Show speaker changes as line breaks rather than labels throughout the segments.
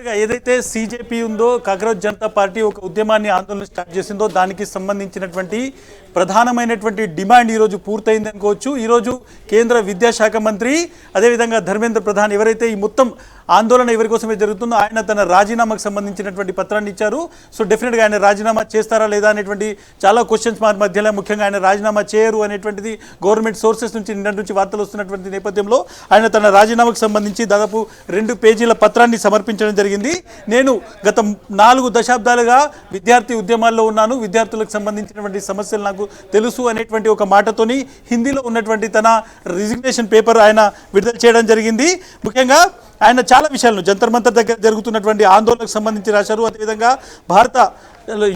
డెఫినెట్గా ఏదైతే సీజేపీ ఉందో కాకరోజ్ జనతా పార్టీ ఒక ఉద్యమాన్ని ఆందోళన స్టార్ట్ చేసిందో దానికి సంబంధించినటువంటి ప్రధానమైనటువంటి డిమాండ్ ఈరోజు పూర్తయింది అనుకోవచ్చు. ఈరోజు కేంద్ర విద్యాశాఖ మంత్రి అదేవిధంగా ధర్మేంద్ర ప్రధాన్ ఎవరైతే ఈ మొత్తం ఆందోళన ఎవరి కోసమే జరుగుతుందో ఆయన తన రాజీనామాకు సంబంధించినటువంటి పత్రాన్ని ఇచ్చారు. సో డెఫినెట్గా ఆయన రాజీనామా చేస్తారా లేదా అనేటువంటి చాలా క్వశ్చన్స్ మార్క్ మధ్యలో ముఖ్యంగా ఆయన రాజీనామా చేయరు అనేటువంటిది గవర్నమెంట్ సోర్సెస్ నుంచి నిన్నటి నుంచి వార్తలు వస్తున్నటువంటి నేపథ్యంలో ఆయన తన రాజీనామాకు సంబంధించి దాదాపు 2 పేజీల పత్రాన్ని సమర్పించడం జరిగింది. నేను గత 4 దశాబ్దాలుగా విద్యార్థి ఉద్యమాల్లో ఉన్నాను, విద్యార్థులకు సంబంధించినటువంటి సమస్యలు నాకు తెలుసు అనేటువంటి ఒక మాటతోని హిందీలో ఉన్నటువంటి తన రిజిగ్నేషన్ పేపర్ ఆయన విడుదల చేయడం జరిగింది. ముఖ్యంగా ఆయన చాలా విషయాలను జంతర్ మంతర్ దగ్గర జరుగుతున్నటువంటి ఆందోళనకు సంబంధించి రాశారు. అదేవిధంగా భారత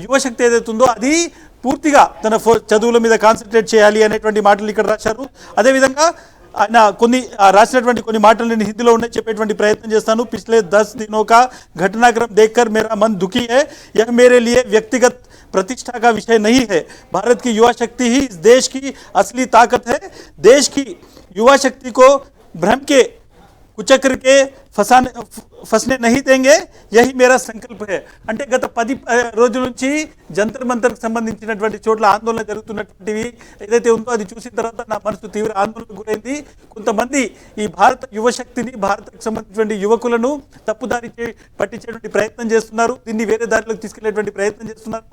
యువశక్తి ఏదైతే ఉందో అది పూర్తిగా తన చదువుల మీద కాన్సన్ట్రేట్ చేయాలి అనేటువంటి మాటలు ఇక్కడ రాశారు. అదేవిధంగా ఆయన రాసినటువంటి కొన్ని మాటలు నేను హిందీలో ఉన్నాయి చెప్పేటువంటి ప్రయత్నం చేస్తాను. पिछले 10 दिनों का घटनाक्रम देखकर मेरा मन दुखी है. यह मेरे लिए व्यक्तिगत प्रतिष्ठा का विषय नहीं है. भारत की युवा शक्ति ही इस देश की असली ताकत है. देश की युवा शक्ति को भ्रम के कुचक्र के ఫస్నే నహీ దేంగే యహీ మేరా సంకల్ప హై. అంటే గత 10 రోజుల నుంచి జంతర్ మంతర్కి సంబంధించినటువంటి చోట్ల ఆందోళన జరుగుతున్నటువంటివి ఏదైతే ఉందో అది చూసిన తర్వాత నా మనసు తీవ్ర ఆందోళనకు గురైంది. కొంతమంది ఈ భారత యువశక్తిని భారతకు సంబంధించినటువంటి యువకులను తప్పుదారి పట్టించేటువంటి ప్రయత్నం చేస్తున్నారు, దీన్ని వేరే దారిలోకి తీసుకెళ్లేటువంటి ప్రయత్నం చేస్తున్నారు.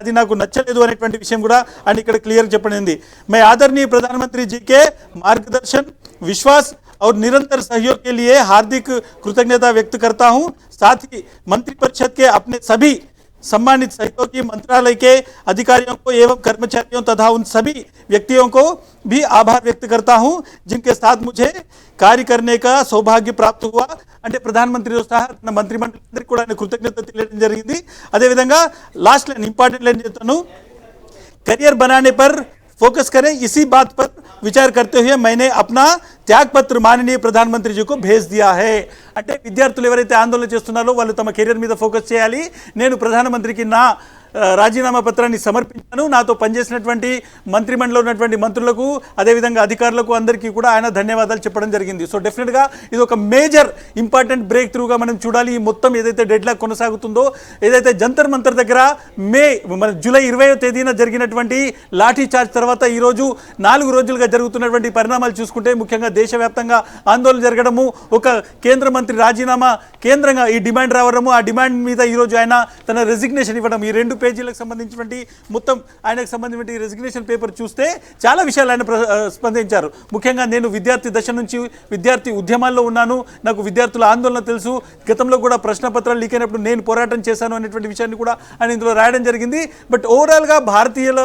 అది నాకు నచ్చలేదు అనేటువంటి విషయం కూడా ఆయన ఇక్కడ క్లియర్గా చెప్పడింది. मैं आदरणीय प्रधानमंत्री जी के मार्गदर्शन, विश्वास और निरंतर सहयोग के लिए हार्दिक कृतज्ञता व्यक्त करता हूं. साथ ही मंत्रिपरिषद के अपने सभी सम्मानित सहयोगी, मंत्रालय के अधिकारियों को एवं कर्मचारियों तथा उन सभी व्यक्तियों को भी आभार व्यक्त करता हूं जिनके साथ मुझे कार्य करने का सौभाग्य प्राप्त हुआ. అంటే ప్రధానమంత్రితో సహా తన మంత్రిమండలికి కూడా ఆయన కృతజ్ఞత తెలియడం జరిగింది. అదేవిధంగా లాస్ట్ లైన్ ఇంపార్టెంట్ లైన్ చెప్తాను. करियर बनाने पर फोकस करें, इसी बात पर विचार करते हुए मैंने अपना त्यागपत्र माननीय प्रधानमंत्री जी को भेज दिया है. అంటే విద్యార్థులు ఎవరైతే ఆందోళన చేస్తున్నారో వాళ్ళు తమ కెరీర్ మీద ఫోకస్ చేయాలి. నేను ప్రధానమంత్రికి నా రాజీనామా పత్రాన్ని సమర్పించాను. నాతో పనిచేసినటువంటి మంత్రిమండలిలో ఉన్నటువంటి మంత్రులకు అదేవిధంగా అధికారులకు అందరికీ కూడా ఆయన ధన్యవాదాలు చెప్పడం జరిగింది. సో డెఫినెట్గా ఇది ఒక మేజర్ ఇంపార్టెంట్ బ్రేక్ త్రూగా మనం చూడాలి. ఈ మొత్తం ఏదైతే డెడ్లాక్ కొనసాగుతుందో, ఏదైతే జంతర్ మంతర్ దగ్గర మన జూలై 20వ తేదీన జరిగినటువంటి లాఠీ చార్జ్ తర్వాత ఈరోజు 4 రోజులుగా జరుగుతున్నటువంటి పరిణామాలు చూసుకుంటే ముఖ్యంగా దేశవ్యాప్తంగా ఆందోళన జరగడము, ఒక కేంద్ర మంత్రి రాజీనామా కేంద్రంగా ఈ డిమాండ్ రావడము, ఆ డిమాండ్ మీద ఈరోజు ఆయన తన రెసిగ్నేషన్ ఇవ్వడం, ఈ 2 పేజీలకు సంబంధించినటువంటి మొత్తం ఆయనకు సంబంధించిన రెసిగ్నేషన్ పేపర్ చూస్తే చాలా విషయాలు ఆయన స్పందించారు. ముఖ్యంగా నేను విద్యార్థి దశ నుంచి విద్యార్థి ఉద్యమాల్లో ఉన్నాను, నాకు విద్యార్థుల ఆందోళన తెలుసు, గతంలో కూడా ప్రశ్నపత్రాలు లీక్ అయినప్పుడు నేను పోరాటం చేశాను అనేటువంటి విషయాన్ని కూడా ఆయన ఇందులో రాయడం జరిగింది. బట్ ఓవరాల్గా భారతీయుల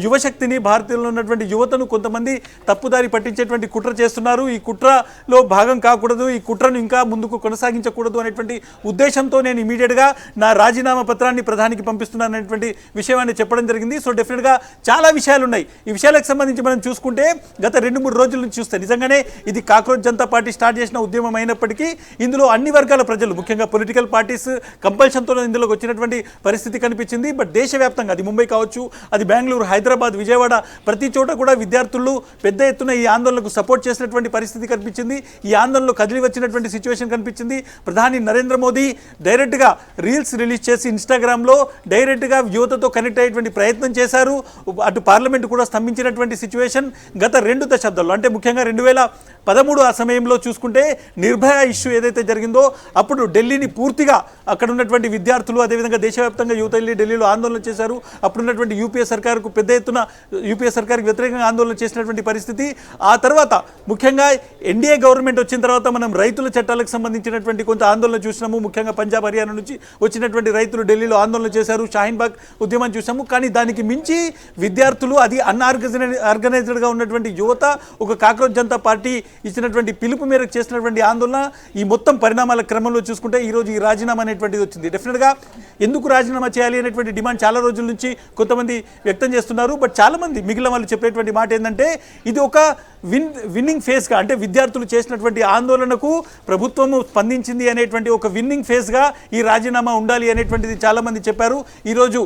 యువశక్తిని, భారతీయుల్లో ఉన్నటువంటి యువతను కొంతమంది తప్పుదారి పట్టించేటువంటి కుట్ర చేస్తున్నారు. ఈ కుట్రలో భాగం కాకూడదు, ఈ కుట్రను ఇంకా ముందుకు కొనసాగించకూడదు అనేటువంటి ఉద్దేశంతో నేను ఇమీడియట్గా నా రాజీనామా పత్రాన్ని ప్రధానికి పంపిస్తున్నాను అనేటువంటి విషయాన్ని చెప్పడం జరిగింది. సో డెఫినెట్గా చాలా విషయాలు ఉన్నాయి. ఈ విషయాలకు సంబంధించి మనం చూసుకుంటే గత 2-3 రోజుల నుంచి చూస్తే నిజంగానే ఇది కాక్రోజ్ జనతా పార్టీ స్టార్ట్ చేసిన ఉద్యమం అయినప్పటికీ ఇందులో అన్ని వర్గాల ప్రజలు, ముఖ్యంగా పొలిటికల్ పార్టీస్ కంపల్షన్తో ఇందులోకి వచ్చినటువంటి పరిస్థితి కనిపించింది. బట్ దేశవ్యాప్తంగా అది ముంబై కావచ్చు, అది బెంగళూరు, హైదరాబాద్, విజయవాడ ప్రతి చోట కూడా విద్యార్థులు పెద్ద ఎత్తున ఈ ఆందోళనకు సపోర్ట్ చేసినటువంటి పరిస్థితి కనిపించింది. ఈ ఆందోళనలో కదిలి వచ్చినటువంటి సిచ్యువేషన్ కనిపించింది. ప్రధాని నరేంద్ర మోదీ డైరెక్ట్గా రీల్స్ రిలీజ్ చేసి ఇన్స్టాగ్రామ్లో డైరెక్ట్గా యువతతో కనెక్ట్ అయ్యేటువంటి ప్రయత్నం చేశారు. అటు పార్లమెంట్ కూడా స్తంభించినటువంటి సిచ్యువేషన్ గత 2 దశాబ్దాల్లో, అంటే ముఖ్యంగా 2013 ఆ సమయంలో చూసుకుంటే నిర్భయ ఇష్యూ ఏదైతే జరిగిందో అప్పుడు ఢిల్లీని పూర్తిగా అక్కడ ఉన్నటువంటి విద్యార్థులు అదేవిధంగా దేశవ్యాప్తంగా యువత వెళ్ళి ఢిల్లీలో ఆందోళన చేశారు. అప్పుడున్నటువంటి యూపీఏ సర్కారుకు పెద్ద ఎత్తున యూపీఏ సర్కారుకు వ్యతిరేకంగా ఆందోళన చేసినటువంటి పరిస్థితి. ఆ తర్వాత ముఖ్యంగా ఎన్డీఏ గవర్నమెంట్ వచ్చిన తర్వాత మనం రైతుల చట్టాలకు సంబంధించినటువంటి కొంత ఆందోళన చూసినాము. ముఖ్యంగా పంజాబ్, హర్యానా నుంచి వచ్చినటువంటి రైతులు ఢిల్లీలో ఆందోళన చేశారు, షాహీన్ బాగ్ ఉద్యమం చూసాము. కానీ దానికి మించి విద్యార్థులు, అది అన్ఆర్గనైజ్డ్గా ఉన్నటువంటి యువత ఒక కాక్రోజ్ జనతా పార్టీ ఇచ్చినటువంటి పిలుపు మేరకు చేసినటువంటి ఆందోళన ఈ మొత్తం పరిణామాల క్రమంలో చూసుకుంటే ఈరోజు ఈ రాజీనామా అనేటువంటిది వచ్చింది. డెఫినెట్గా ఎందుకు రాజీనామా చేయాలి అనేటువంటి డిమాండ్ చాలా రోజుల నుంచి కొంతమంది వ్యక్తం చేస్తున్నారు. బట్ చాలామంది మిగిలిన వాళ్ళు చెప్పేటువంటి మాట ఏంటంటే ఇది ఒక విన్నింగ్ ఫేజ్గా, అంటే విద్యార్థులు చేసినటువంటి ఆందోళనకు ప్రభుత్వము స్పందించింది అనేటువంటి ఒక విన్నింగ్ ఫేజ్గా ఈ రాజీనామా ఉండాలి అనేటువంటిది చాలామంది చెప్పారు. ఈరోజు ఈరోజు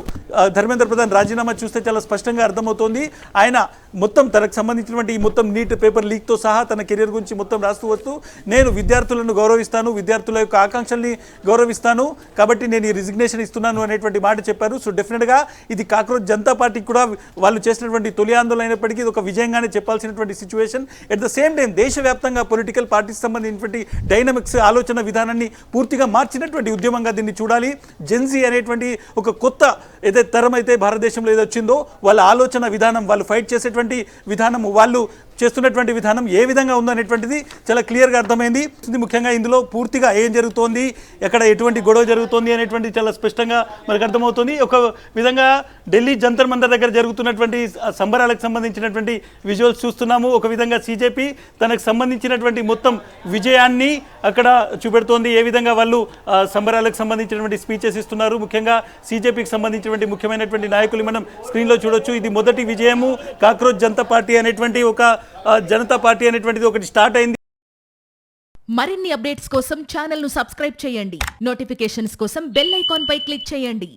ధర్మేంద్ర ప్రధాన్ రాజీనామా చూస్తే చాలా స్పష్టంగా అర్థమవుతోంది. ఆయన మొత్తం తనకు సంబంధించినటువంటి ఈ మొత్తం నీట్ పేపర్ లీక్తో సహా తన కెరీర్ గురించి మొత్తం రాస్తూ వస్తూ నేను విద్యార్థులను గౌరవిస్తాను, విద్యార్థుల యొక్క ఆకాంక్షల్ని గౌరవిస్తాను, కాబట్టి నేను ఈ రిజిగ్నేషన్ ఇస్తున్నాను అనేటువంటి మాట చెప్పారు. సో డెఫినెట్గా ఇది కాక్రోచ్ జనతా పార్టీకి కూడా వాళ్ళు చేసినటువంటి తొలి ఆందోళన అయినప్పటికీ ఇది ఒక విజయంగానే చెప్పాల్సినటువంటి situation. At the same time దేశవ్యాప్తంగా పొలిటికల్ పార్టీకి సంబంధించినటువంటి డైనమిక్స్ ఆలోచన విధానాన్ని పూర్తిగా మార్చినటువంటి ఉద్యమంగా దీన్ని చూడాలి. జెన్జీ అనేటువంటి ఒక కొత్త ఏదైతే తరం అయితే భారతదేశంలో ఏదో వచ్చిందో వాళ్ళ ఆలోచన విధానం, వాళ్ళు ఫైట్ చేసేటువంటి విధానం, వాళ్ళు చేస్తున్నటువంటి విధానం ఏ విధంగా ఉందనేటువంటిది చాలా క్లియర్గా అర్థమైంది. ముఖ్యంగా ఇందులో పూర్తిగా ఏం జరుగుతోంది, ఎక్కడ ఎటువంటి గొడవ జరుగుతోంది అనేటువంటి చాలా స్పష్టంగా మనకు అర్థమవుతుంది. ఒక విధంగా ఢిల్లీ జంతర్ మంతర్ దగ్గర జరుగుతున్నటువంటి సంబరాలకు సంబంధించినటువంటి విజువల్స్ చూస్తున్నాము. ఒక విధంగా సీజేపీ తనకు సంబంధించినటువంటి మొత్తం విజయాన్ని అక్కడ చూపెడుతోంది. ఏ విధంగా వాళ్ళు సంబరాలకు సంబంధించినటువంటి స్పీచెస్ ఇస్తున్నారు. ముఖ్యంగా సీజేపీకి సంబంధించినటువంటి ముఖ్యమైనటువంటి నాయకులు మనం స్క్రీన్లో చూడొచ్చు. ఇది మొదటి విజయము. కాక్రోచ్ జనతా పార్టీ అనేటువంటి ఒక జనతా పార్టీ అనేటువంటిది ఒకటి స్టార్ట్ అయింది.
మరిన్ని అప్డేట్స్ కోసం ఛానల్ ను సబ్స్క్రైబ్ చేయండి. నోటిఫికేషన్స్ కోసం బెల్ ఐకాన్ పై క్లిక్ చేయండి.